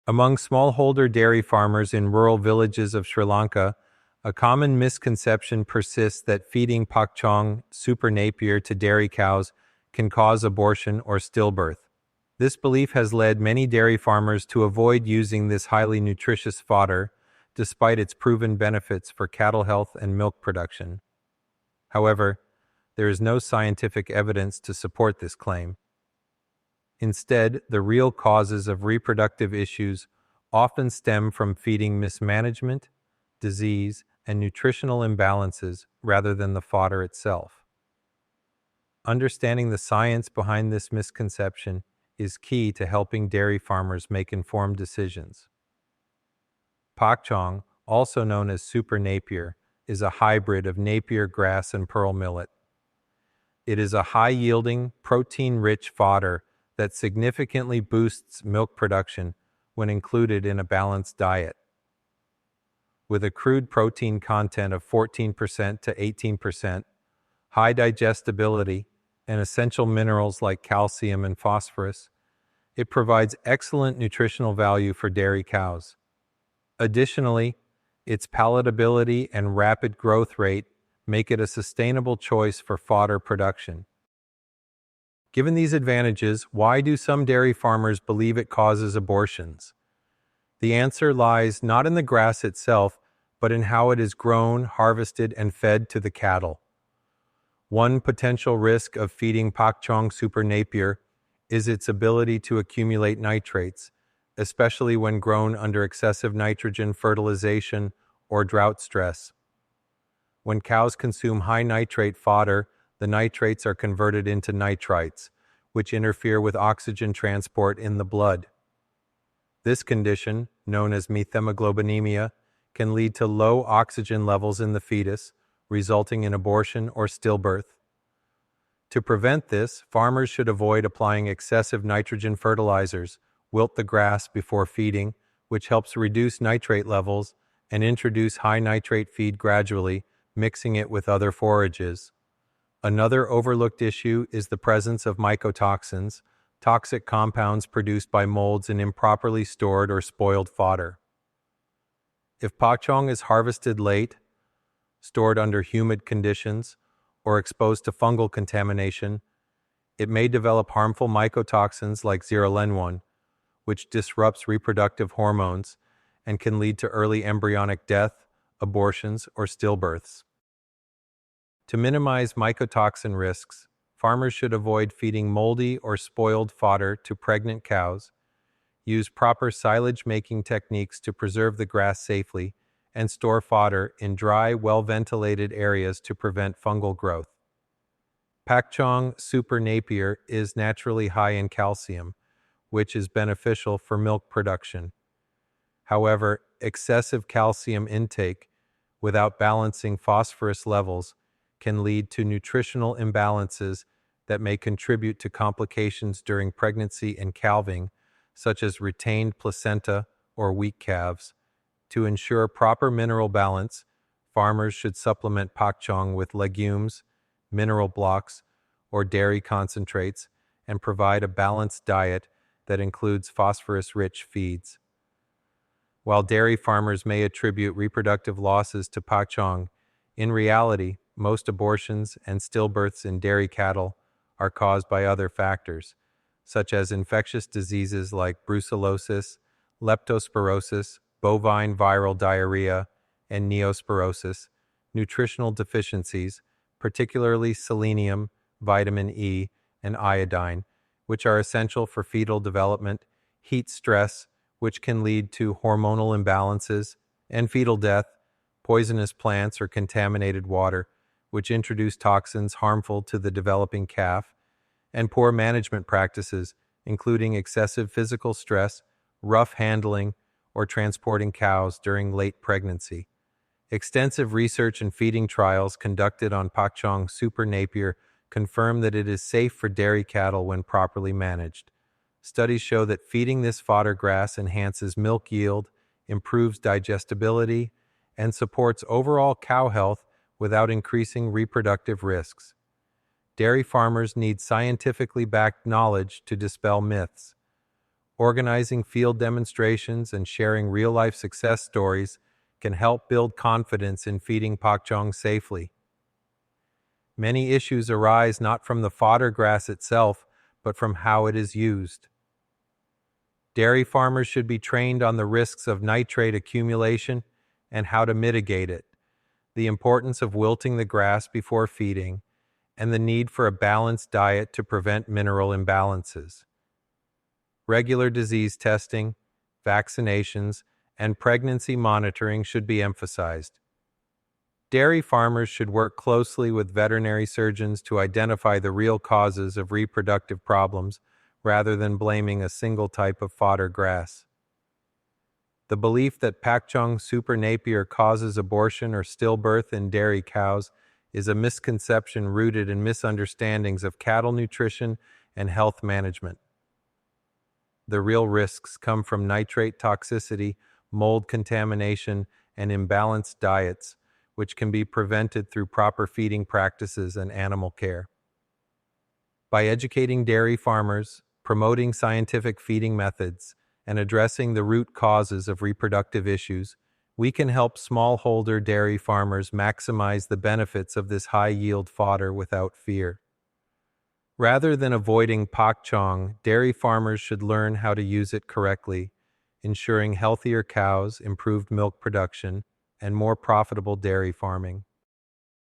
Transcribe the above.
Among smallholder dairy farmers in rural villages of Sri Lanka, a common misconception persists that feeding Pakchong Super Napier to dairy cows can cause abortion or stillbirth. This belief has led many dairy farmers to avoid using this highly nutritious fodder, despite its proven benefits for cattle health and milk production. However, there is no scientific evidence to support this claim. Instead, the real causes of reproductive issues often stem from feeding mismanagement, disease, and nutritional imbalances rather than the fodder itself. Understanding the science behind this misconception is key to helping dairy farmers make informed decisions. Pakchong, also known as Super Napier, is a hybrid of Napier grass and pearl millet. It is a high-yielding, protein-rich fodder that significantly boosts milk production when included in a balanced diet. With a crude protein content of 14% to 18%, high digestibility, and essential minerals like calcium and phosphorus, it provides excellent nutritional value for dairy cows. Additionally, its palatability and rapid growth rate make it a sustainable choice for fodder production. Given these advantages, why do some dairy farmers believe it causes abortions? The answer lies not in the grass itself, but in how it is grown, harvested, and fed to the cattle. One potential risk of feeding Pakchong Super Napier is its ability to accumulate nitrates, especially when grown under excessive nitrogen fertilization or drought stress. When cows consume high nitrate fodder, the nitrates are converted into nitrites, which interfere with oxygen transport in the blood. This condition, known as methemoglobinemia, can lead to low oxygen levels in the fetus, resulting in abortion or stillbirth. To prevent this, farmers should avoid applying excessive nitrogen fertilizers, wilt the grass before feeding, which helps reduce nitrate levels, and introduce high nitrate feed gradually, mixing it with other forages. Another overlooked issue is the presence of mycotoxins, toxic compounds produced by molds in improperly stored or spoiled fodder. If Pakchong is harvested late, stored under humid conditions, or exposed to fungal contamination, it may develop harmful mycotoxins like zearalenone, which disrupts reproductive hormones and can lead to early embryonic death, abortions, or stillbirths. To minimize mycotoxin risks, farmers should avoid feeding moldy or spoiled fodder to pregnant cows, use proper silage-making techniques to preserve the grass safely, and store fodder in dry, well-ventilated areas to prevent fungal growth. Pakchong Super Napier is naturally high in calcium, which is beneficial for milk production. However, excessive calcium intake without balancing phosphorus levels can lead to nutritional imbalances that may contribute to complications during pregnancy and calving, such as retained placenta or weak calves. To ensure proper mineral balance, farmers should supplement Pakchong with legumes, mineral blocks, or dairy concentrates, and provide a balanced diet that includes phosphorus-rich feeds. While dairy farmers may attribute reproductive losses to Pakchong, in reality, most abortions and stillbirths in dairy cattle are caused by other factors, such as infectious diseases like brucellosis, leptospirosis, bovine viral diarrhea, and neosporosis, nutritional deficiencies, particularly selenium, vitamin E, and iodine, which are essential for fetal development, heat stress, which can lead to hormonal imbalances, and fetal death, poisonous plants or contaminated water, which introduce toxins harmful to the developing calf, and poor management practices, including excessive physical stress, rough handling, or transporting cows during late pregnancy. Extensive research and feeding trials conducted on Pakchong Super Napier confirm that it is safe for dairy cattle when properly managed. Studies show that feeding this fodder grass enhances milk yield, improves digestibility, and supports overall cow health without increasing reproductive risks. Dairy farmers need scientifically backed knowledge to dispel myths. Organizing field demonstrations and sharing real-life success stories can help build confidence in feeding Pakchong safely. Many issues arise not from the fodder grass itself, but from how it is used. Dairy farmers should be trained on the risks of nitrate accumulation and how to mitigate it, the importance of wilting the grass before feeding, and the need for a balanced diet to prevent mineral imbalances. Regular disease testing, vaccinations, and pregnancy monitoring should be emphasized. Dairy farmers should work closely with veterinary surgeons to identify the real causes of reproductive problems rather than blaming a single type of fodder grass. The belief that Pakchong Super Napier causes abortion or stillbirth in dairy cows is a misconception rooted in misunderstandings of cattle nutrition and health management. The real risks come from nitrate toxicity, mold contamination, and imbalanced diets, which can be prevented through proper feeding practices and animal care. By educating dairy farmers, promoting scientific feeding methods, and addressing the root causes of reproductive issues, we can help smallholder dairy farmers maximize the benefits of this high-yield fodder without fear. Rather than avoiding Pakchong, dairy farmers should learn how to use it correctly, ensuring healthier cows, improved milk production, and more profitable dairy farming.